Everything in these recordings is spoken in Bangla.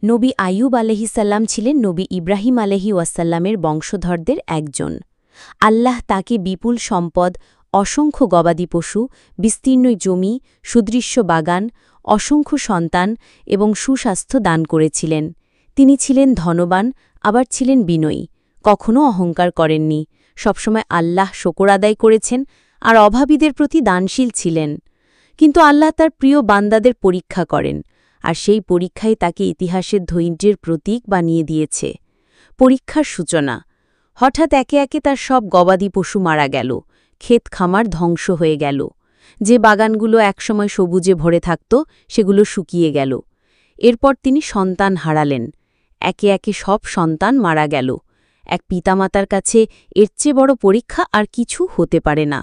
নবী আইয়ুব আলাইহিসসালাম ছিলেন নবী ইব্রাহিম আলাইহিওয়াসাল্লামের বংশধরদের একজন। আল্লাহ তাকে বিপুল সম্পদ, অসংখ্য গবাদি পশু, বিস্তীর্ণ জমি, সুদৃশ্য বাগান, অসংখ্য সন্তান এবং সুস্বাস্থ্য দান করেছিলেন। তিনি ছিলেন ধনবান, আবার ছিলেন বিনয়ী, কখনও অহংকার করেননি, সবসময় আল্লাহ শকর আদায় করেছেন আর অভাবীদের প্রতি দানশীল ছিলেন। কিন্তু আল্লাহ তার প্রিয় বান্দাদের পরীক্ষা করেন, আর সেই পরীক্ষাই তাকে ইতিহাসের ধৈর্যের প্রতীক বানিয়ে দিয়েছে। পরীক্ষার সূচনা। হঠাৎ একে একে তার সব গবাদি পশু মারা গেল, ক্ষেত খামার ধ্বংস হয়ে গেল। যে বাগানগুলো একসময় সবুজে ভরে থাকত সেগুলো শুকিয়ে গেল। এরপর তিনি সন্তান হারালেন। একে একে সব সন্তান মারা গেল। এক পিতামাতার কাছে এর চেয়ে বড় পরীক্ষা আর কিছু হতে পারে না।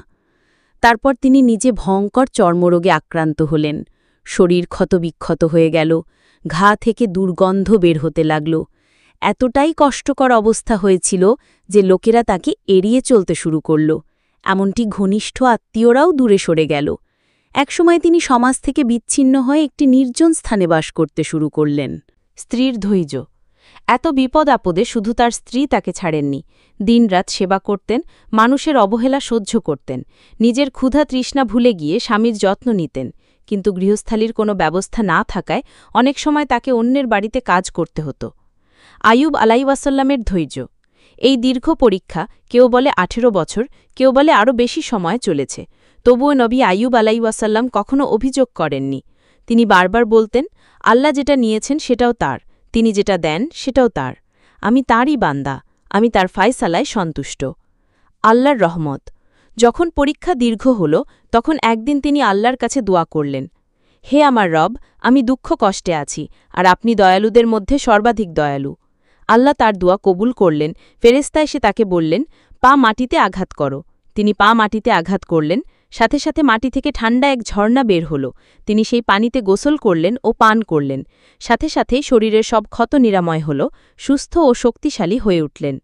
তারপর তিনি নিজে ভয়ঙ্কর চর্মরোগে আক্রান্ত হলেন। শরীর ক্ষতবিক্ষত হয়ে গেল, ঘা থেকে দুর্গন্ধ বের হতে লাগল। এতটাই কষ্টকর অবস্থা হয়েছিল যে লোকেরা তাকে এড়িয়ে চলতে শুরু করল, এমনটি ঘনিষ্ঠ আত্মীয়রাও দূরে সরে গেল। একসময় তিনি সমাজ থেকে বিচ্ছিন্ন হয়ে একটি নির্জন স্থানে বাস করতে শুরু করলেন। স্ত্রীর ধৈর্য। এত বিপদ আপদে শুধু তার স্ত্রী তাকে ছাড়েননি। দিনরাত সেবা করতেন, মানুষের অবহেলা সহ্য করতেন, নিজের ক্ষুধা তৃষ্ণা ভুলে গিয়ে স্বামীর যত্ন নিতেন। কিন্তু গৃহস্থালির কোনো ব্যবস্থা না থাকায় অনেক সময় তাকে অন্যের বাড়িতে কাজ করতে হতো। আইয়ুব আলাইহিওয়াসাল্লামের ধৈর্য। এই দীর্ঘ পরীক্ষা, কেউ বলে 18 বছর, কেউ বলে আরও বেশি সময় চলেছে। তবুও নবী আইয়ুব আলাইহিওয়াসাল্লাম কখনও অভিযোগ করেননি। তিনি বারবার বলতেন, আল্লাহ যেটা নিয়েছেন সেটাও তার, তিনি যেটা দেন সেটাও তার। আমি তাঁরই বান্দা, আমি তার ফায়সালায় সন্তুষ্ট। আল্লাহর রহমত। যখন পরীক্ষা দীর্ঘ হল, তখন একদিন তিনি আল্লাহর কাছে দোয়া করলেন, হে আমার রব, আমি দুঃখ কষ্টে আছি, আর আপনি দয়ালুদের মধ্যে সর্বাধিক দয়ালু। আল্লাহ তার দোয়া কবুল করলেন। ফেরেশতা এসে তাকে বললেন, পা মাটিতে আঘাত করো। তিনি পা মাটিতে আঘাত করলেন, সাথে সাথে মাটি থেকে ঠান্ডা এক ঝর্ণা বের হল। তিনি সেই পানিতে গোসল করলেন ও পান করলেন। সাথে সাথেই শরীরের সব ক্ষত নিরাময় হল, সুস্থ ও শক্তিশালী হয়ে উঠলেন।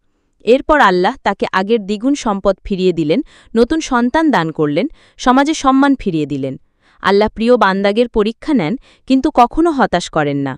এরপর আল্লাহ তাকে আগের দ্বিগুণ সম্পদ ফিরিয়ে দিলেন, নতুন সন্তান দান করলেন, সমাজে সম্মান ফিরিয়ে দিলেন। আল্লাহ প্রিয় বান্দাগের পরীক্ষা নেন, কিন্তু কখনও হতাশ করেন না।